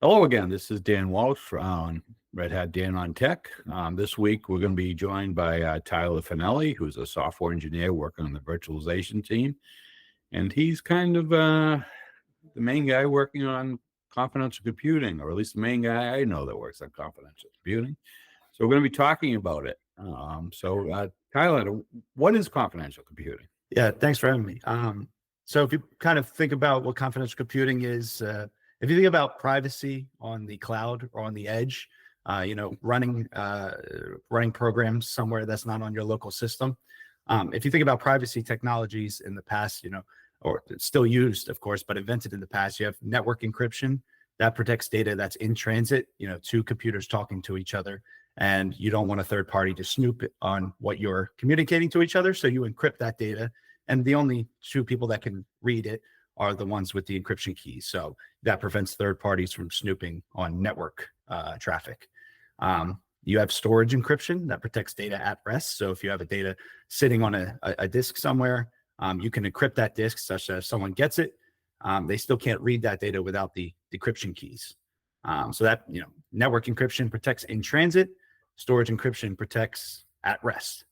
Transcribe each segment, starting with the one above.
Hello again. This is Dan Walsh on Red Hat Dan on Tech. This week, we're going to be joined by Tyler Fanelli, who's a software engineer working on the virtualization team. And he's kind of the main guy working on confidential computing, or at least the main guy I know that works on confidential computing. So we're going to be talking about it. Tyler, what is confidential computing? Yeah, thanks for having me. So if you kind of think about what confidential computing is, if you think about privacy on the cloud or on the edge, running programs somewhere that's not on your local system. If you think about privacy technologies in the past, or it's still used, of course, but invented in the past, you have network encryption that protects data that's in transit, two computers talking to each other, and you don't want a third party to snoop on what you're communicating to each other. So you encrypt that data, and the only two people that can read it are the ones with the encryption keys. So that prevents third parties from snooping on network traffic. You have storage encryption that protects data at rest. So if you have a data sitting on a disk somewhere, you can encrypt that disk such that if someone gets it, they still can't read that data without the decryption keys. So that, network encryption protects in transit, storage encryption protects at rest.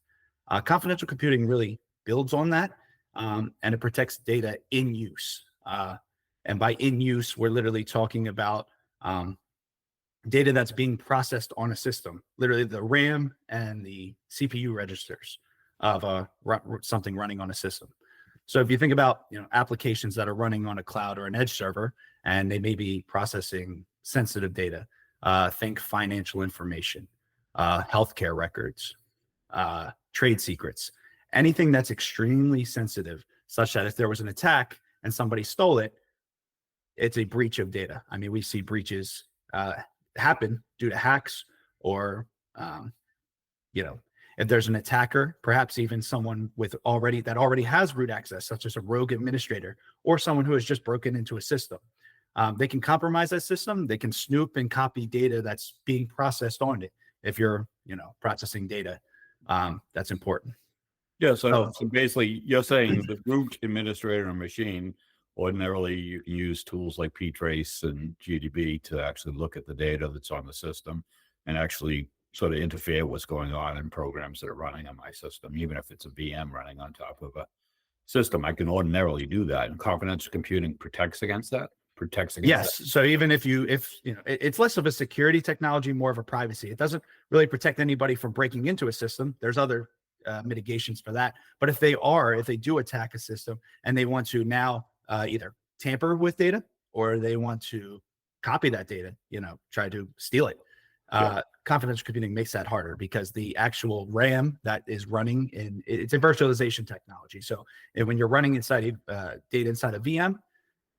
Confidential computing really builds on that. And it protects data in use. And by in use, we're literally talking about data that's being processed on a system, literally the RAM and the CPU registers of something running on a system. So if you think about applications that are running on a cloud or an edge server, and they may be processing sensitive data, think financial information, healthcare records, trade secrets. Anything that's extremely sensitive, such that if there was an attack and somebody stole it, it's a breach of data. I mean, we see breaches happen due to hacks, or if there's an attacker, perhaps even someone that already has root access, such as a rogue administrator, or someone who has just broken into a system. They can compromise that system. They can snoop and copy data that's being processed on it. If you're processing data, that's important. Yeah, so basically you're saying the root administrator and machine ordinarily use tools like ptrace and GDB to actually look at the data that's on the system and actually sort of interfere with what's going on in programs that are running on my system. Even if it's a VM running on top of a system, I can ordinarily do that. And confidential computing protects against that? Yes. So even if it's less of a security technology, more of a privacy. It doesn't really protect anybody from breaking into a system. There's other mitigations for that. But if they do attack a system and they want to now either tamper with data, or they want to copy that data, try to steal it, confidential computing makes that harder, because the actual RAM that is running it's a virtualization technology. So when you're running inside data inside a VM,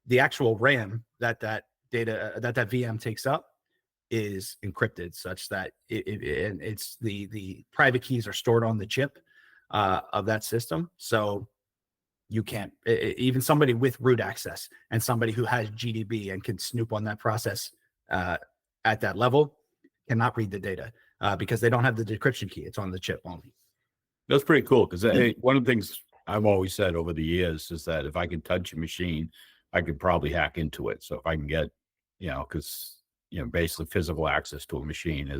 the actual RAM that VM takes up is encrypted, such that it's the private keys are stored on the chip of that system. So you can't, even somebody with root access and somebody who has GDB and can snoop on that process at that level cannot read the data because they don't have the decryption key. It's on the chip only. That's pretty cool, because one of the things I've always said over the years is that if I can touch a machine, I could probably hack into it. So if I can get, because basically physical access to a machine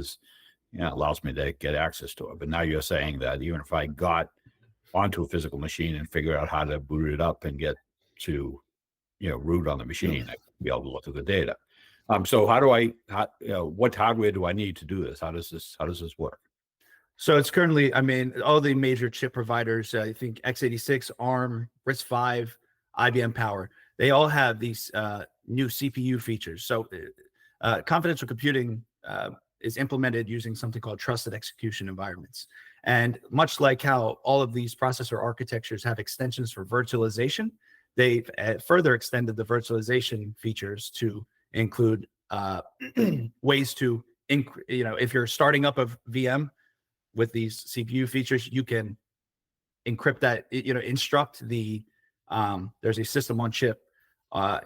allows me to get access to it. But now you're saying that even if I got onto a physical machine and figure out how to boot it up and get to, root on the machine, I can be able to look at the data. So what hardware do I need to do this? How does this work? So it's currently, all the major chip providers, I think x86, ARM, RISC-V, IBM Power, they all have these new CPU features. So confidential computing is implemented using something called trusted execution environments. And much like how all of these processor architectures have extensions for virtualization, they've further extended the virtualization features to include ways to, if you're starting up a VM with these CPU features, you can encrypt that, instruct the, there's a system on chip.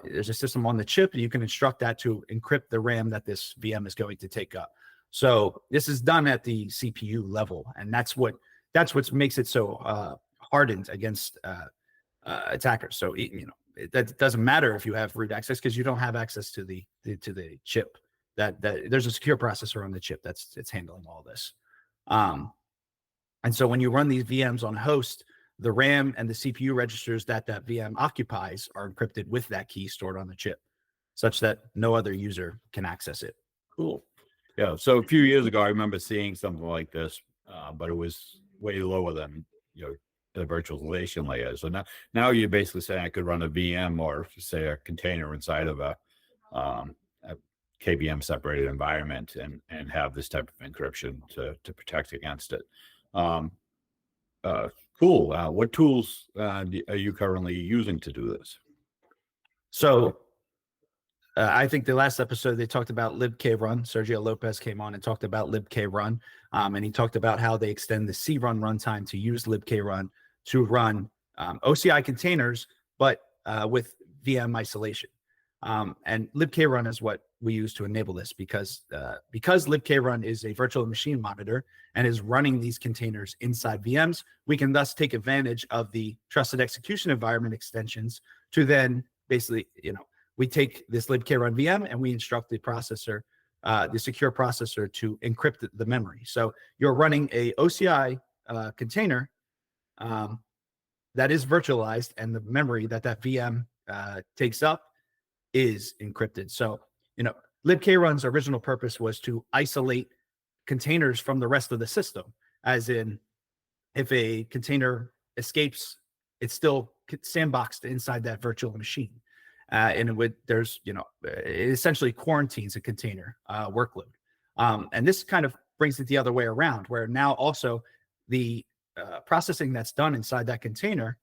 There's a system on the chip, and you can instruct that to encrypt the RAM that this VM is going to take up. So this is done at the CPU level, and that's what makes it so hardened against attackers. So that doesn't matter if you have root access, because you don't have access to the chip. That there's a secure processor on the chip it's handling all this. And so when you run these VMs on host, the RAM and the CPU registers that VM occupies are encrypted with that key stored on the chip, such that no other user can access it. Cool. Yeah. So a few years ago, I remember seeing something like this, but it was way lower than, the virtualization layer. So now you're basically saying I could run a VM or say a container inside of a KVM separated environment and have this type of encryption to protect against it. Cool. What tools are you currently using to do this? So I think the last episode they talked about libkrun. Sergio Lopez came on and talked about libkrun, and he talked about how they extend the crun runtime to use libkrun to run OCI containers, but with VM isolation. And libkrun is what we use to enable this, because libkrun is a virtual machine monitor and is running these containers inside VMs. We can thus take advantage of the trusted execution environment extensions to then basically, we take this libkrun VM and we instruct the processor, the secure processor, to encrypt the memory. So you're running a OCI container that is virtualized, and the memory that VM takes up is encrypted. So, libkrun's original purpose was to isolate containers from the rest of the system. As in, if a container escapes, it's still sandboxed inside that virtual machine. And there's, it essentially quarantines a container workload. And this kind of brings it the other way around, where now also the processing that's done inside that container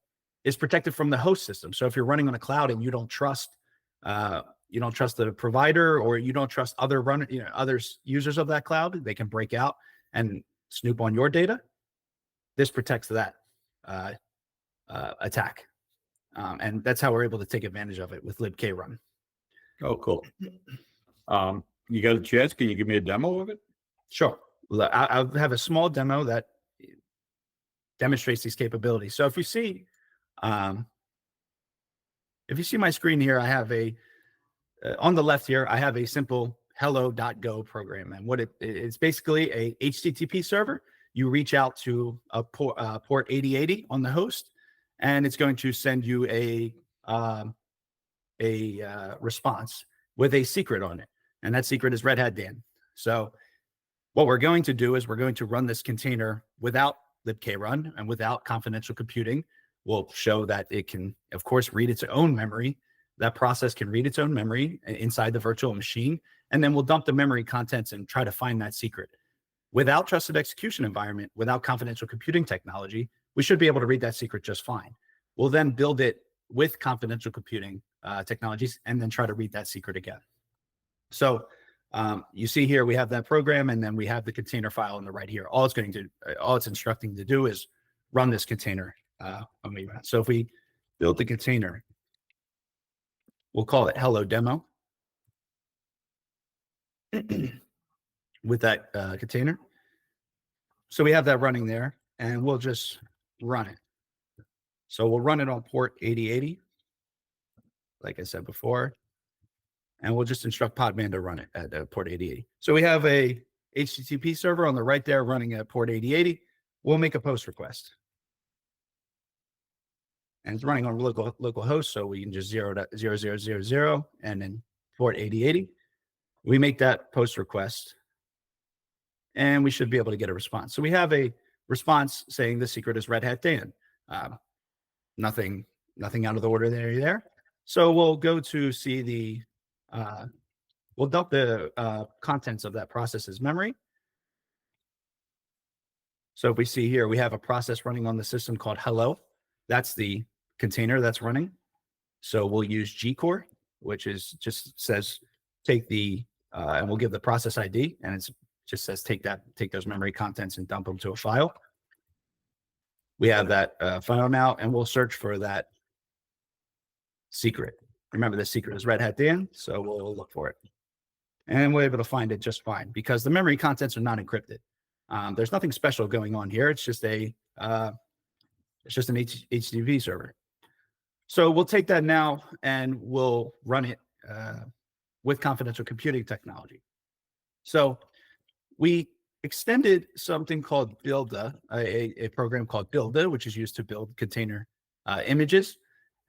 is protected from the host system. So if you're running on a cloud and you don't trust the provider, or you don't trust other users of that cloud, they can break out and snoop on your data. This protects that attack. And that's how we're able to take advantage of it with libkrun. Oh, cool. You got a chance? Can you give me a demo of it? Sure. I'll have a small demo that demonstrates these capabilities. So if you see my screen here, I have on the left here, I have a simple hello.go program. And what it's basically a HTTP server. You reach out to a port 8080 on the host, and it's going to send you a response with a secret on it. And that secret is Red Hat Dan. So what we're going to do is we're going to run this container without libkrun and without confidential computing. We'll show that it can, of course, read its own memory. That process can read its own memory inside the virtual machine. And then we'll dump the memory contents and try to find that secret. Without trusted execution environment, without confidential computing technology, we should be able to read that secret just fine. We'll then build it with confidential computing technologies and then try to read that secret again. So you see here, we have that program, and then we have the container file on the right here. All it's instructing to do is run this container. So if we build the container, we'll call it hello demo with that container. So we have that running there, and we'll just run it. So we'll run it on port 8080, like I said before, and we'll just instruct Podman to run it at port 8080. So we have a HTTP server on the right there running at port 8080. We'll make a post request. And it's running on local host, so we can just 0.0000 and then port 8080. We make that post request, and we should be able to get a response. So we have a response saying the secret is Red Hat Dan. Nothing out of the ordinary there. So we'll go to see we'll dump the contents of that process's memory. So if we see here, we have a process running on the system called hello. That's the container that's running. So we'll use gcore, which is just says take and we'll give the process ID, and it just says take those memory contents and dump them to a file. We have that file now, and we'll search for that secret. Remember, the secret is Red Hat Dan, so we'll look for it. And we're able to find it just fine because the memory contents are not encrypted. There's nothing special going on here. It's just an HTTP server. So we'll take that now and we'll run it with confidential computing technology. So we extended something called Buildah, a program called Buildah, which is used to build container images.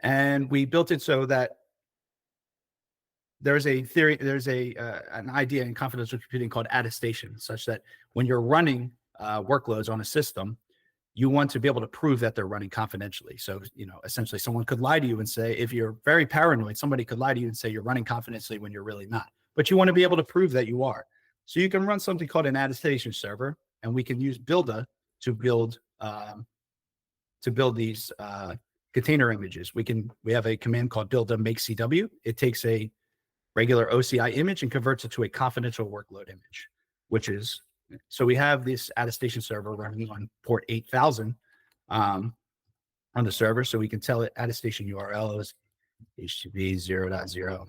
And we built it so that there's an idea in confidential computing called attestation, such that when you're running workloads on a system, you want to be able to prove that they're running confidentially. So, essentially someone could lie to you and say, if you're very paranoid, somebody could lie to you and say you're running confidentially when you're really not. But you want to be able to prove that you are. So you can run something called an attestation server, and we can use Buildah to build these container images. We have a command called Buildah make CW. It takes a regular OCI image and converts it to a confidential workload image, so we have this attestation server running on port 8000 on the server. So we can tell it attestation URL is HTTP 0.0.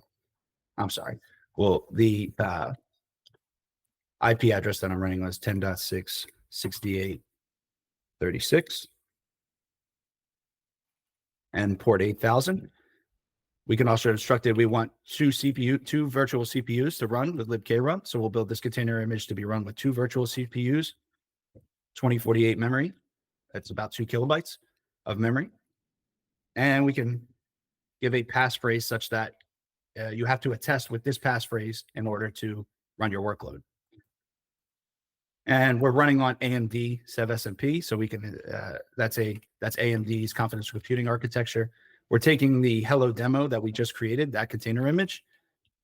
I'm sorry. Well, the IP address that I'm running on is 10.668.36 and port 8000. We can also instruct it. We want two virtual CPUs to run with libkrun. So we'll build this container image to be run with two virtual CPUs, 2048 memory. That's about 2 kilobytes of memory. And we can give a passphrase such that you have to attest with this passphrase in order to run your workload. And we're running on AMD SevSMP. So we can, that's AMD's confidential computing architecture. We're taking the hello demo that we just created, that container image,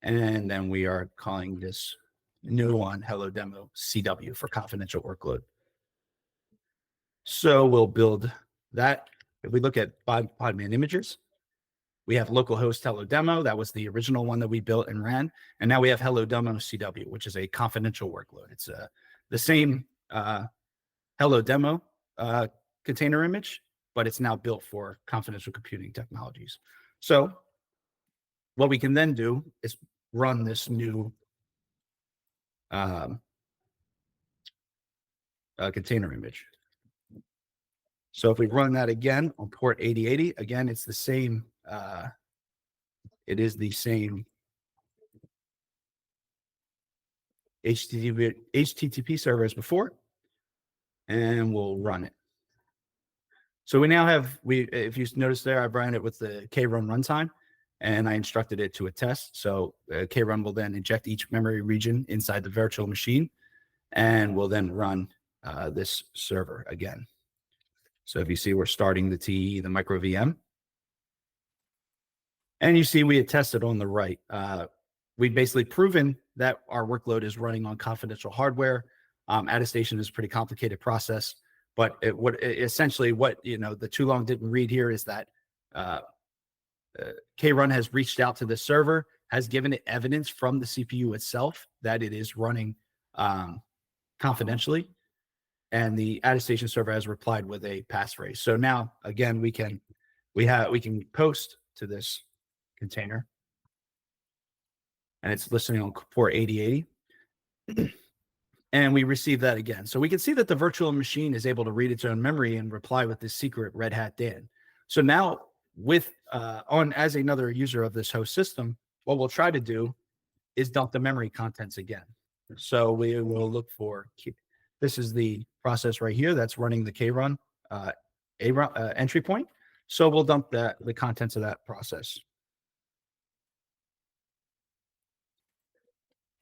and then we are calling this new one hello demo CW for confidential workload. So we'll build that. If we look at Podman images, we have localhost hello demo. That was the original one that we built and ran. And now we have hello demo CW, which is a confidential workload. It's the same hello demo container image, but it's now built for confidential computing technologies. So what we can then do is run this new container image. So if we run that again on port 8080, again, it's the same. It is the same HTTP server as before, and we'll run it. So we now have, if you notice there, I've run it with the krun runtime, and I instructed it to attest. So krun will then inject each memory region inside the virtual machine, and we'll then run this server again. So if you see, we're starting the TE, the micro VM. And you see we had tested on the right. We've basically proven that our workload is running on confidential hardware. Attestation is a pretty complicated process. But essentially what the too long didn't read here is that krun has reached out to the server, has given it evidence from the CPU itself that it is running confidentially, and the attestation server has replied with a passphrase. So now again we can post to this container, and it's listening on port 8080. And we receive that again. So we can see that the virtual machine is able to read its own memory and reply with this secret Red Hat Dan. So now as another user of this host system, what we'll try to do is dump the memory contents again. So we will look for, this is the process right here that's running the krun entry point. So we'll dump the contents of that process.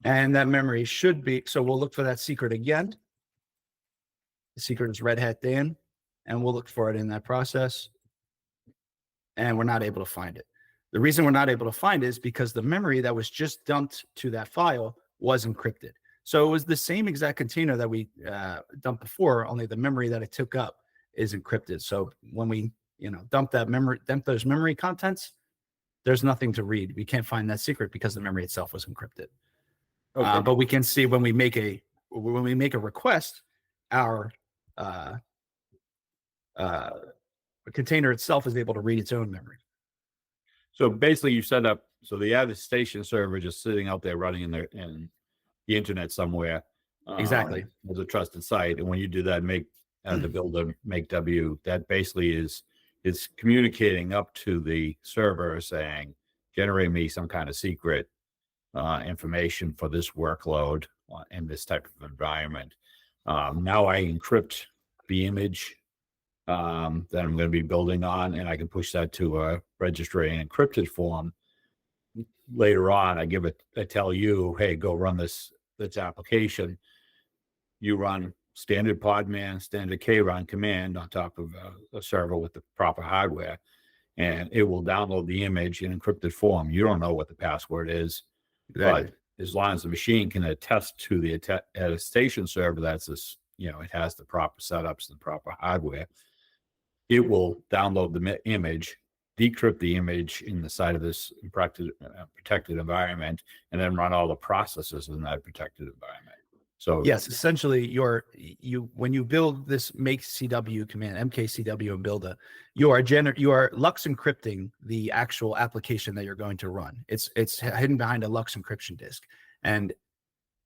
And that memory should be, so we'll look for that secret again. The secret is Red Hat Dan, and we'll look for it in that process. And we're not able to find it. The reason we're not able to find it is because the memory that was just dumped to that file was encrypted. So it was the same exact container that we dumped before, only the memory that it took up is encrypted. So when we dump those memory contents, there's nothing to read. We can't find that secret because the memory itself was encrypted. Okay. But we can see when we make a request, our container itself is able to read its own memory. So basically, you set up the attestation server just sitting out there running in the internet somewhere. Exactly, as a trusted site, and when you do that, the Buildah make W, that basically is it's communicating up to the server saying, generate me some kind of secret information for this workload in this type of environment. Now I encrypt the image that I'm going to be building on, and I can push that to a registry in encrypted form. Later on, I tell you, hey, go run this application. You run standard Podman, standard krun command on top of a server with the proper hardware, and it will download the image in encrypted form. You don't know what the password is, but as long as the machine can attest to the attestation server, that's this, it has the proper setups, the proper hardware, it will download the image, decrypt the image in the side of this protected environment, and then run all the processes in that protected environment. So yes, essentially when you build this make CW command, mkcw and buildah, you are Lux encrypting the actual application that you're going to run. It's hidden behind a Lux encryption disk, and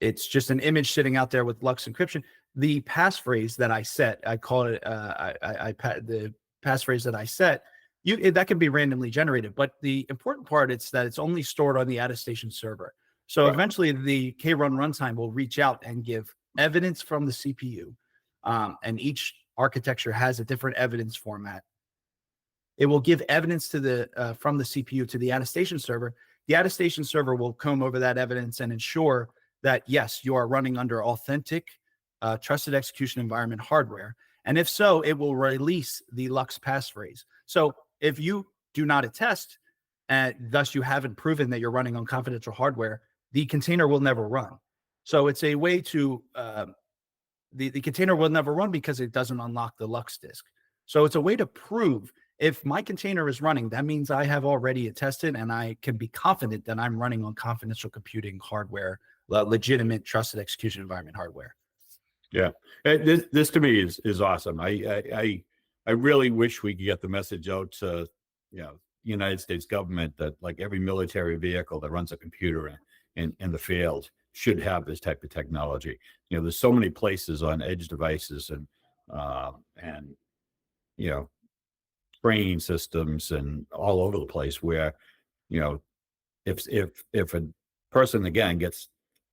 it's just an image sitting out there with Lux encryption. The passphrase that I set, I call it the passphrase that I set, that can be randomly generated, but the important part is that it's only stored on the attestation server. So eventually the krun runtime will reach out and give evidence from the CPU. And each architecture has a different evidence format. It will give evidence to from the CPU to the attestation server. The attestation server will comb over that evidence and ensure that, yes, you are running under authentic, trusted execution environment hardware. And if so, it will release the Lux passphrase. So if you do not attest, and thus you haven't proven that you're running on confidential hardware, the container will never run. So it's a way to, the container will never run because it doesn't unlock the Lux disk. So it's a way to prove if my container is running, that means I have already attested and I can be confident that I'm running on confidential computing hardware, legitimate trusted execution environment hardware. Yeah, this to me is awesome. I really wish we could get the message out to, United States government that like every military vehicle that runs a computer in the field should have this type of technology. There's so many places on edge devices and training systems and all over the place where, if a person again gets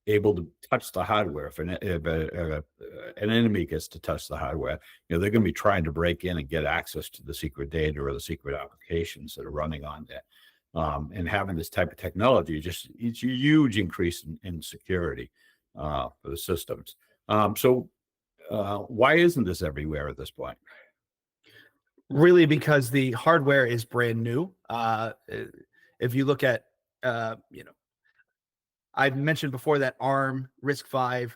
able to touch the hardware, if an enemy gets to touch the hardware, they're going to be trying to break in and get access to the secret data or the secret applications that are running on there. And having this type of technology, it's a huge increase in security for the systems. So why isn't this everywhere at this point? Really, because the hardware is brand new. If you look at, I've mentioned before that ARM, RISC-V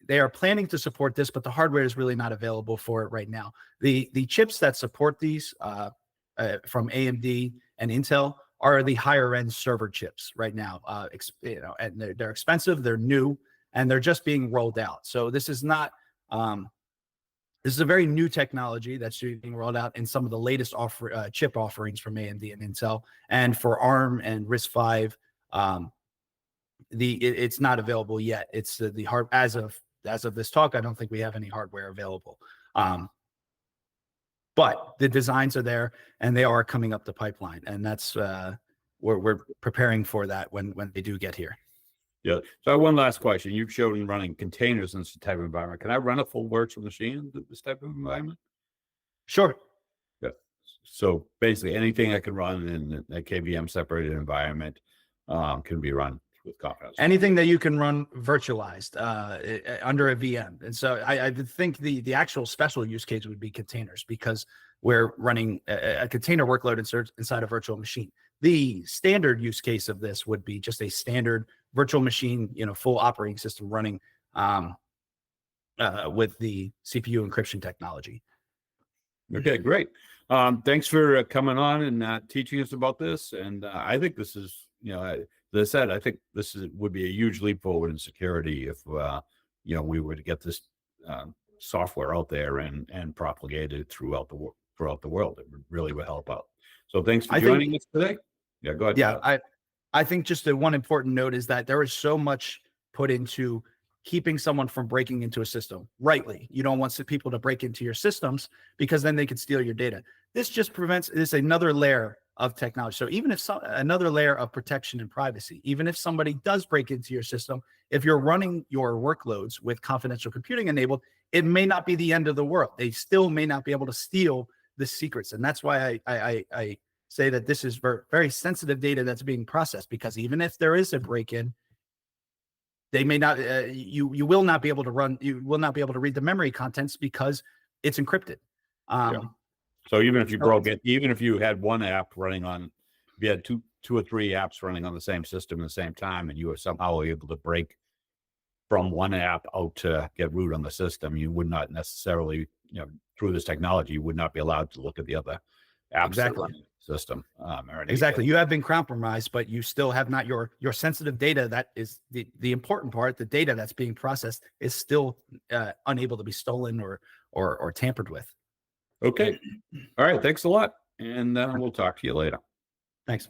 they are planning to support this, but the hardware is really not available for it right now. The chips that support these from AMD and Intel are the higher end server chips right now. And they're expensive, they're new, and they're just being rolled out. So this is not. This is a very new technology that's being rolled out in some of the latest chip offerings from AMD and Intel. And for ARM and RISC-V, it's not available yet. It's the hard as of this talk. I don't think we have any hardware available. But the designs are there, and they are coming up the pipeline, and that's we're preparing for that when they do get here. Yeah. So one last question. You've shown running containers in this type of environment. Can I run a full virtual machine in this type of environment? Sure. Yeah. So basically anything I can run in a KVM separated environment can be run with confidence. Anything that you can run virtualized under a VM. And so I think the actual special use case would be containers, because we're running a container workload inside a virtual machine. The standard use case of this would be just a standard virtual machine, full operating system running with the CPU encryption technology. Okay, great. Thanks for coming on and teaching us about this. And I think this is, as I said, I think this would be a huge leap forward in security if, we were to get this software out there and propagated throughout the world. It really would help out. So thanks for joining us today. Yeah, go ahead. Yeah, I think just one important note is that there is so much put into keeping someone from breaking into a system. Rightly, you don't want people to break into your systems because then they could steal your data. This just prevents, this another layer of technology. So even if another layer of protection and privacy, even if somebody does break into your system, if you're running your workloads with confidential computing enabled, it may not be the end of the world. They still may not be able to steal the secrets. And that's why I say that this is very, very sensitive data that's being processed, because even if there is a break-in, they may not, you will not be able to read the memory contents because it's encrypted. So even if you broke it, even if you had one app running on, if you had two or three apps running on the same system at the same time, and you were somehow able to break from one app out to get root on the system, you would not necessarily, through this technology, you would not be allowed to look at the other apps Exactly. that run the system. Exactly. You have been compromised, but you still have not your sensitive data. That is the important part. The data that's being processed is still unable to be stolen or tampered with. Okay. All right. Thanks a lot. And we'll talk to you later. Thanks.